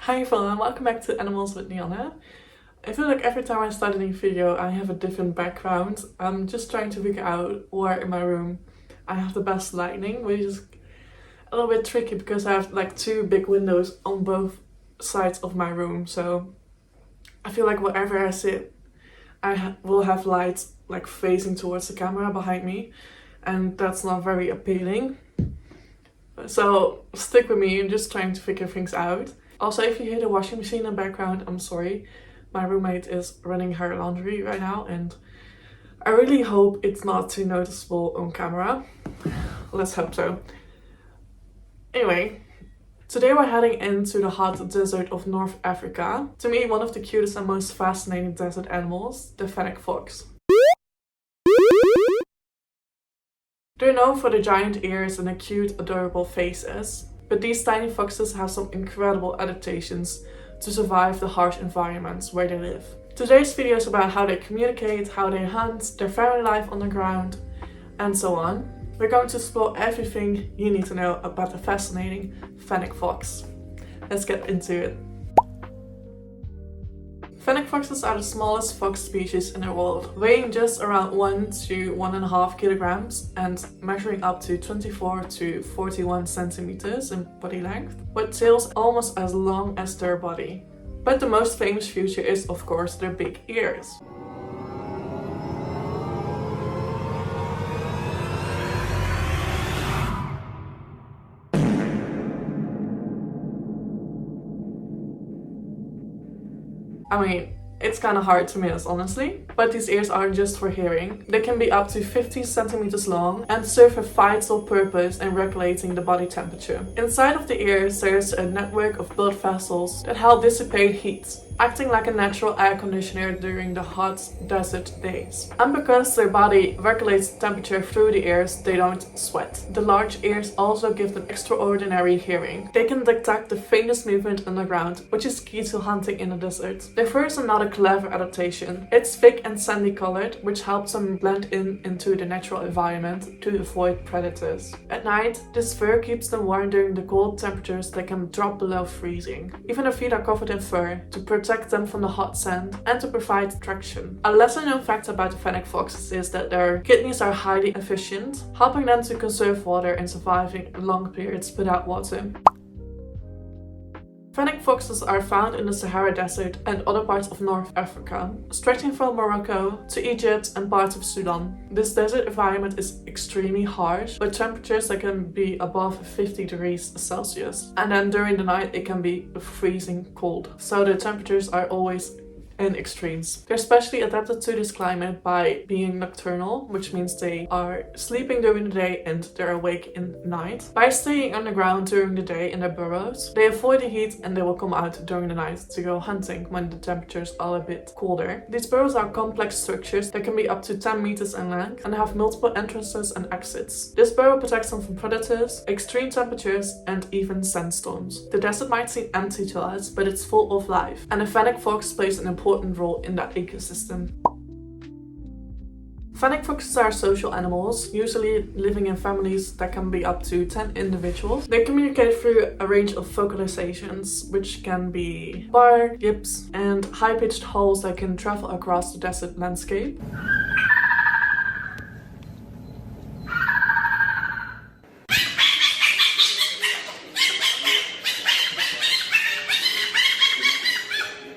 Hi everyone, welcome back to Animals with Nianne. I feel like every time I start a new video I have a different background. I'm just trying to figure out where in my room I have the best lighting, which is a little bit tricky because I have like two big windows on both sides of my room. So I feel like wherever I sit I will have lights like facing towards the camera behind me, and that's not very appealing. So stick with me, I'm just trying to figure things out. Also, if you hear the washing machine in the background, I'm sorry. My roommate is running her laundry right now and I really hope it's not too noticeable on camera. Let's hope so. Anyway, today we're heading into the hot desert of North Africa. To me, one of the cutest and most fascinating desert animals, the Fennec fox. They're known for their giant ears and their cute, adorable faces. But these tiny foxes have some incredible adaptations to survive the harsh environments where they live. Today's video is about how they communicate, how they hunt, their family life on the ground, and so on. We're going to explore everything you need to know about the fascinating Fennec fox. Let's get into it. Fennec foxes are the smallest fox species in the world, weighing just around 1 to 1.5 kilograms and measuring up to 24 to 41 centimeters in body length, with tails almost as long as their body. But the most famous feature is, of course, their big ears. I mean, it's kind of hard to miss, honestly. But these ears aren't just for hearing. They can be up to 50 centimeters long and serve a vital purpose in regulating the body temperature. Inside of the ears, there's a network of blood vessels that help dissipate heat, acting like a natural air conditioner during the hot desert days. And because their body regulates temperature through the ears, they don't sweat. The large ears also give them extraordinary hearing. They can detect the faintest movement on the ground, which is key to hunting in the desert. Their fur is another clever adaptation. It's thick and sandy colored, which helps them blend into the natural environment to avoid predators. At night, this fur keeps them warm during the cold temperatures that can drop below freezing. Even their feet are covered in fur to protect them from the hot sand and to provide traction. A lesser known fact about the Fennec foxes is that their kidneys are highly efficient, helping them to conserve water and surviving long periods without water. Fennec foxes are found in the Sahara desert and other parts of North Africa, stretching from Morocco to Egypt and parts of Sudan. This desert environment is extremely harsh, with temperatures that can be above 50 degrees Celsius. And then during the night it can be freezing cold. So the temperatures are always in extremes. They're specially adapted to this climate by being nocturnal, which means they are sleeping during the day and they're awake in night. By staying underground during the day in their burrows, they avoid the heat and they will come out during the night to go hunting when the temperatures are a bit colder. These burrows are complex structures that can be up to 10 meters in length and have multiple entrances and exits. This burrow protects them from predators, extreme temperatures, and even sandstorms. The desert might seem empty to us, but it's full of life, and the Fennec fox plays an important role in that ecosystem. Fennec foxes are social animals, usually living in families that can be up to 10 individuals. They communicate through a range of vocalizations, which can be bark, yips, and high-pitched howls that can travel across the desert landscape.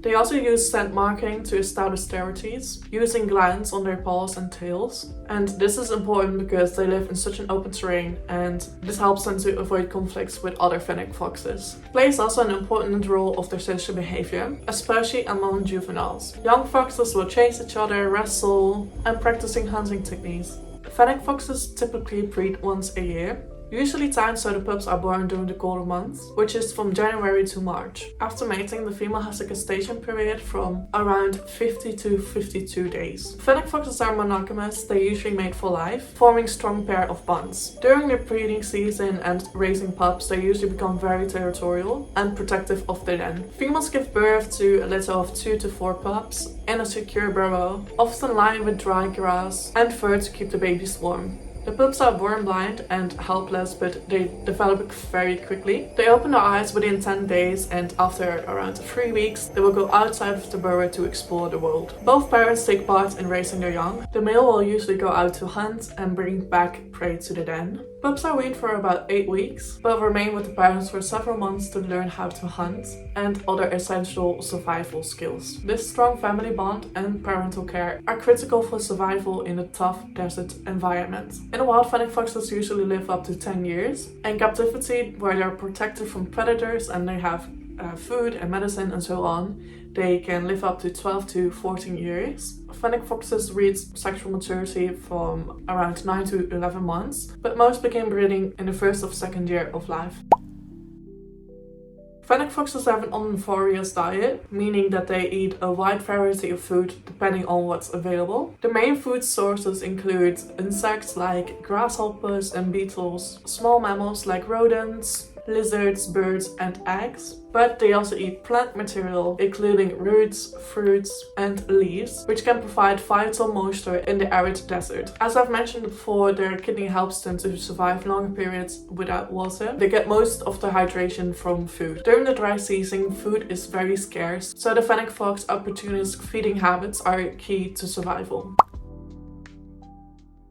They also use scent marking to establish territories, using glands on their paws and tails. And this is important because they live in such an open terrain and this helps them to avoid conflicts with other Fennec foxes. It plays also an important role of their social behavior, especially among juveniles. Young foxes will chase each other, wrestle, and practicing hunting techniques. Fennec foxes typically breed once a year, usually timed so the pups are born during the colder months, which is from January to March. After mating, the female has a gestation period from around 50 to 52 days. Fennec foxes are monogamous, they usually mate for life, forming strong pair of bonds. During their breeding season and raising pups, they usually become very territorial and protective of their den. Females give birth to a litter of 2 to 4 pups in a secure burrow, often lined with dry grass and fur to keep the babies warm. The pups are born blind and helpless, but they develop very quickly. They open their eyes within 10 days, and after around 3 weeks, they will go outside of the burrow to explore the world. Both parents take part in raising their young. The male will usually go out to hunt and bring back prey to the den. Pups are weaned for about 8 weeks, but remain with the parents for several months to learn how to hunt and other essential survival skills. This strong family bond and parental care are critical for survival in a tough desert environment. In the wild, fennec foxes usually live up to 10 years. In captivity, where they are protected from predators and they have food and medicine and so on, they can live up to 12 to 14 years. Fennec foxes reach sexual maturity from around 9 to 11 months, but most begin breeding in the first or second year of life. Fennec foxes have an omnivorous diet, meaning that they eat a wide variety of food depending on what's available. The main food sources include insects like grasshoppers and beetles, small mammals like rodents, lizards, birds, and eggs. But they also eat plant material, including roots, fruits, and leaves, which can provide vital moisture in the arid desert. As I've mentioned before, their kidney helps them to survive longer periods without water. They get most of the hydration from food. During the dry season, food is very scarce, so the fennec fox opportunistic feeding habits are key to survival.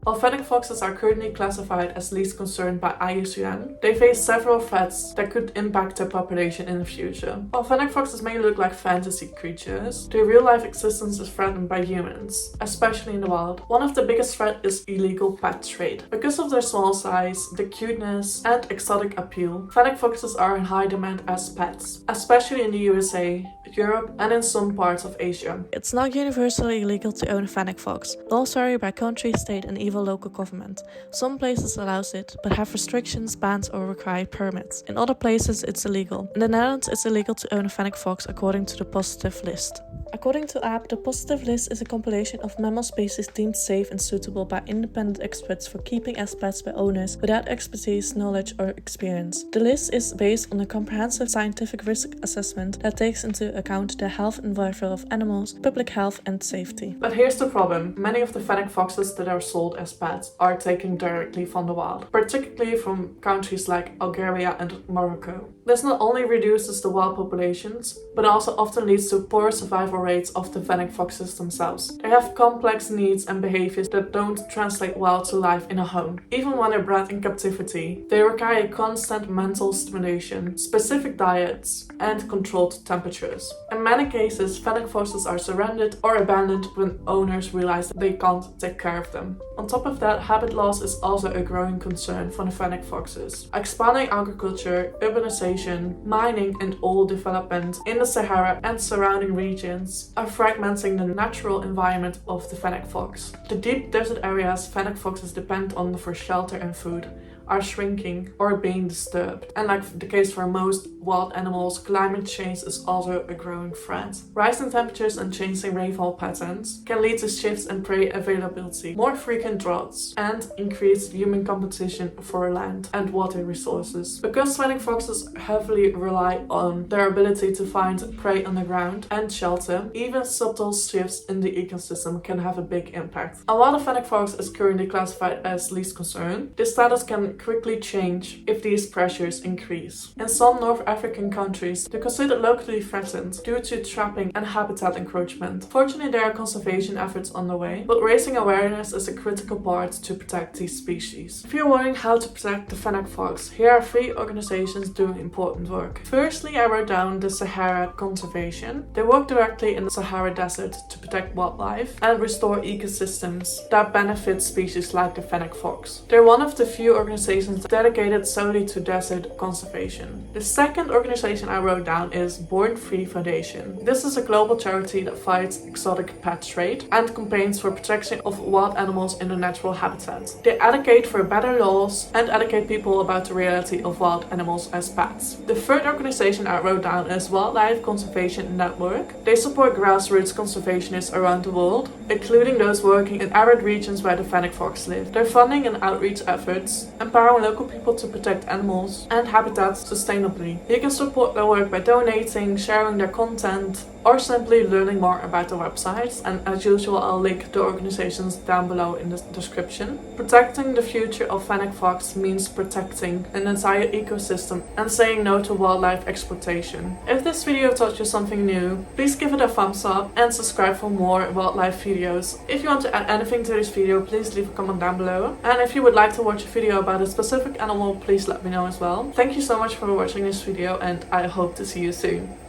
While fennec foxes are currently classified as least concerned by IUCN, they face several threats that could impact their population in the future. While fennec foxes may look like fantasy creatures, their real-life existence is threatened by humans, especially in the wild. One of the biggest threats is illegal pet trade. Because of their small size, their cuteness, and exotic appeal, fennec foxes are in high demand as pets, especially in the USA, Europe, and in some parts of Asia. It's not universally illegal to own a fennec fox. Laws vary by country, state, and even local government. Some places allows it, but have restrictions, bans, or require permits. In other places, it's illegal. In the Netherlands, it's illegal to own a fennec fox according to the positive list. According to AP, the positive list is a compilation of mammal species deemed safe and suitable by independent experts for keeping as pets by owners without expertise, knowledge, or experience. The list is based on a comprehensive scientific risk assessment that takes into account the health and welfare of animals, public health, and safety. But here's the problem. Many of the fennec foxes that are sold as pets are taken directly from the wild, particularly from countries like Algeria and Morocco. This not only reduces the wild populations, but also often leads to poor survival rates of the fennec foxes themselves. They have complex needs and behaviors that don't translate well to life in a home. Even when they're bred in captivity, they require constant mental stimulation, specific diets, and controlled temperatures. In many cases, fennec foxes are surrendered or abandoned when owners realize that they can't take care of them. On top of that, habit loss is also a growing concern for the fennec foxes. Expanding agriculture, urbanization, mining, and oil development in the Sahara and surrounding regions are fragmenting the natural environment of the fennec fox. The deep desert areas fennec foxes depend on for shelter and food are shrinking or being disturbed. And like the case for most wild animals, climate change is also a growing threat. Rising temperatures and changing rainfall patterns can lead to shifts in prey availability, more frequent droughts, and increased human competition for land and water resources. Because fennec foxes heavily rely on their ability to find prey on the ground and shelter, even subtle shifts in the ecosystem can have a big impact. And while the fennec fox is currently classified as least concern, this status can quickly change if these pressures increase. In some North African countries, they're considered locally threatened due to trapping and habitat encroachment. Fortunately, there are conservation efforts on the way, but raising awareness is a critical part to protect these species. If you're wondering how to protect the fennec fox, here are 3 organizations doing important work. Firstly, I wrote down the Sahara Conservation. They work directly in the Sahara Desert to protect wildlife and restore ecosystems that benefit species like the fennec fox. They're one of the few organizations dedicated solely to desert conservation. The second organization I wrote down is Born Free Foundation. This is a global charity that fights exotic pet trade and campaigns for protection of wild animals in their natural habitat. They advocate for better laws and educate people about the reality of wild animals as pets. The third organization I wrote down is Wildlife Conservation Network. They support grassroots conservationists around the world, including those working in arid regions where the fennec fox live. Their funding and outreach efforts empower empowering local people to protect animals and habitats sustainably. You can support their work by donating, sharing their content, or simply learning more about the websites, and as usual I'll link the organizations down below in the description. Protecting the future of fennec fox means protecting an entire ecosystem and saying no to wildlife exploitation. If this video taught you something new, please give it a thumbs up and subscribe for more wildlife videos. If you want to add anything to this video, please leave a comment down below, and if you would like to watch a video about a specific animal, please let me know as well. Thank you so much for watching this video, and I hope to see you soon.